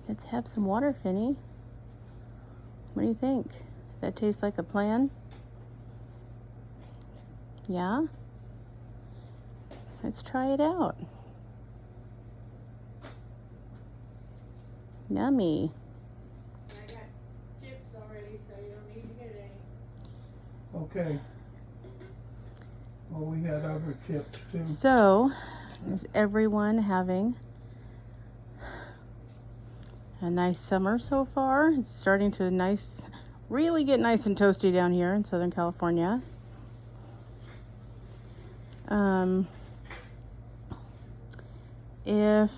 Let's have some water, Finny. What do you think? Does that taste like a plan? Yeah? Let's try it out. Yummy. I got chips already, so you don't need to get any. Okay. Well, we had other chips too. So, is everyone having a nice summer so far? It's starting to really get nice and toasty down here in Southern California. If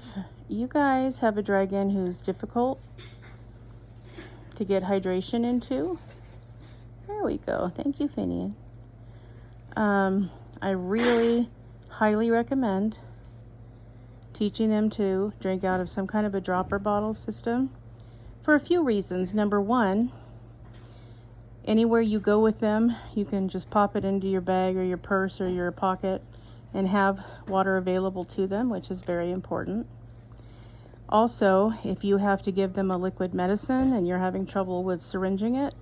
you guys have a dragon who's difficult to get hydration into, there we go. Thank you, Finnian. I really highly recommend teaching them to drink out of some kind of a dropper bottle system for a few reasons. Number one, anywhere you go with them, you can just pop it into your bag or your purse or your pocket and have water available to them, which is very important. Also, if you have to give them a liquid medicine and you're having trouble with syringing it,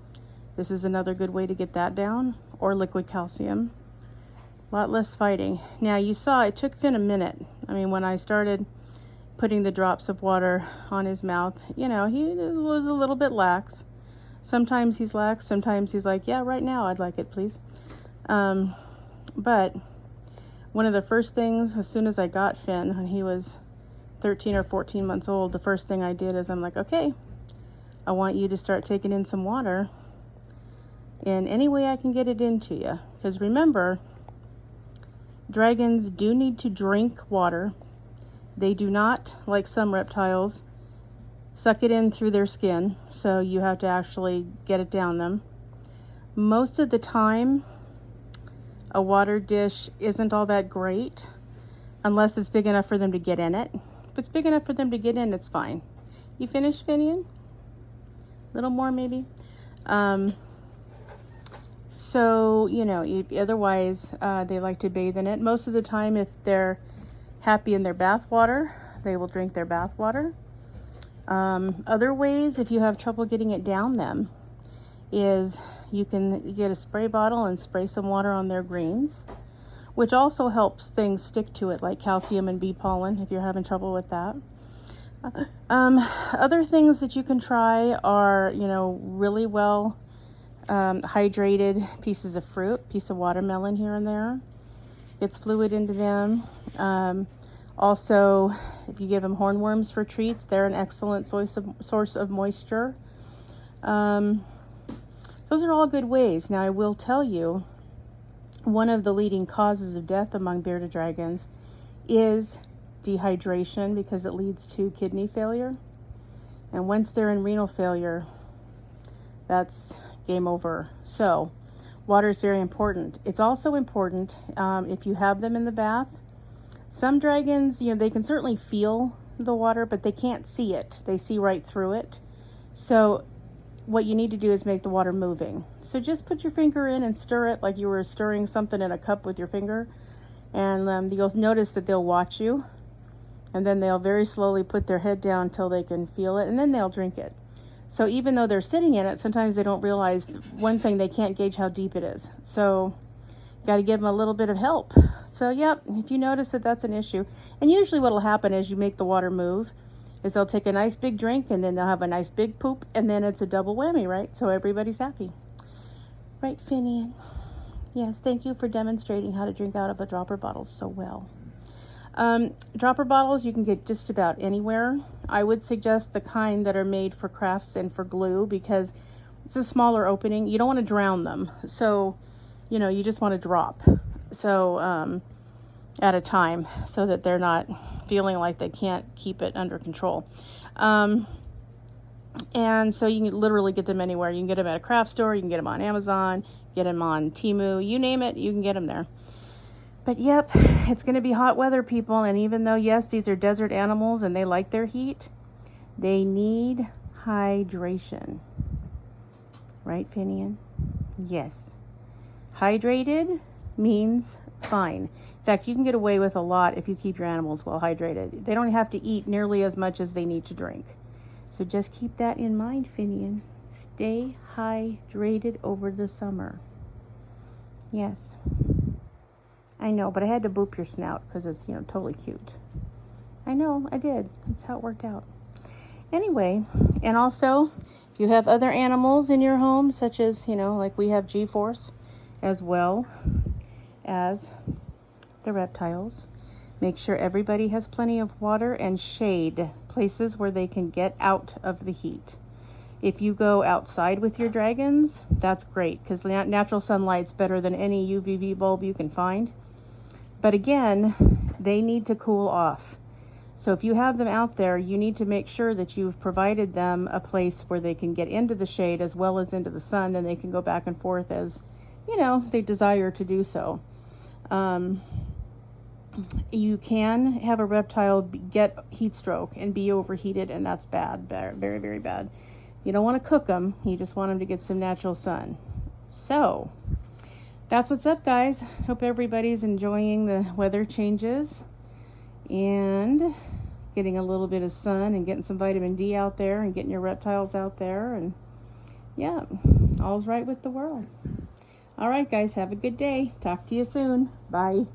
this is another good way to get that down, or liquid calcium. A lot less fighting. Now, you saw it took Finn a minute. I mean, when I started putting the drops of water on his mouth, he was a little bit lax. Sometimes he's lax, sometimes he's like, yeah, right now I'd like it, please. But one of the first things, as soon as I got Finn, when he was 13 or 14 months old, the first thing I did is I'm like, okay, I want you to start taking in some water in any way I can get it into you. Because remember, dragons do need to drink water. They do not, like some reptiles, suck it in through their skin. So you have to actually get it down them. Most of the time, a water dish isn't all that great unless it's big enough for them to get in it. If it's big enough for them to get in, it's fine. You finished, Finnian? A little more, maybe? So, otherwise, they like to bathe in it. Most of the time, if they're happy in their bath water, they will drink their bath water. Other ways, if you have trouble getting it down them, is you can get a spray bottle and spray some water on their greens, which also helps things stick to it, like calcium and bee pollen, if you're having trouble with that. Other things that you can try are, really well hydrated pieces of fruit, piece of watermelon here and there. Gets fluid into them. Also, if you give them hornworms for treats, they're an excellent source of moisture. Those are all good ways. Now, I will tell you, one of the leading causes of death among bearded dragons is dehydration, because it leads to kidney failure. And once they're in renal failure, that's game over. So, water is very important. It's also important if you have them in the bath. Some dragons, they can certainly feel the water, but they can't see it. They see right through it. So, what you need to do is make the water moving. So just put your finger in and stir it like you were stirring something in a cup with your finger. And you'll notice that they'll watch you. And then they'll very slowly put their head down until they can feel it. And then they'll drink it. So even though they're sitting in it, sometimes they don't realize one thing, they can't gauge how deep it is. So got to give them a little bit of help. So yep, if you notice that that's an issue. And usually what will happen as you make the water move is they'll take a nice big drink and then they'll have a nice big poop, and then it's a double whammy, right? So everybody's happy. Right, Finnian? Yes, thank you for demonstrating how to drink out of a dropper bottle so well. Dropper bottles you can get just about anywhere. I would suggest the kind that are made for crafts and for glue, because it's a smaller opening. You don't want to drown them. So, you just want to drop. So, at a time, so that they're not feeling like they can't keep it under control. And so you can literally get them anywhere. You can get them at a craft store, you can get them on Amazon, get them on Temu, you name it, you can get them there. But yep, it's going to be hot weather, people, and even though, yes, these are desert animals and they like their heat, they need hydration. Right, Finnian? Yes. Hydrated means fine. In fact, you can get away with a lot if you keep your animals well hydrated. They don't have to eat nearly as much as they need to drink. So just keep that in mind, Finnian. Stay hydrated over the summer. Yes. I know, but I had to boop your snout because it's, totally cute. I know, I did. That's how it worked out. Anyway, and also, if you have other animals in your home, such as, like we have G-Force, as well as the reptiles, make sure everybody has plenty of water and shade, places where they can get out of the heat. If you go outside with your dragons, that's great, because natural sunlight's better than any UVB bulb you can find. But again, they need to cool off. So if you have them out there, you need to make sure that you've provided them a place where they can get into the shade as well as into the sun, then they can go back and forth as, they desire to do so. You can have a reptile get heat stroke and be overheated, and that's bad, very, very bad. You don't want to cook them. You just want them to get some natural sun. So that's what's up, guys. Hope everybody's enjoying the weather changes and getting a little bit of sun and getting some vitamin D out there and getting your reptiles out there. And yeah, all's right with the world. All right, guys, have a good day. Talk to you soon. Bye.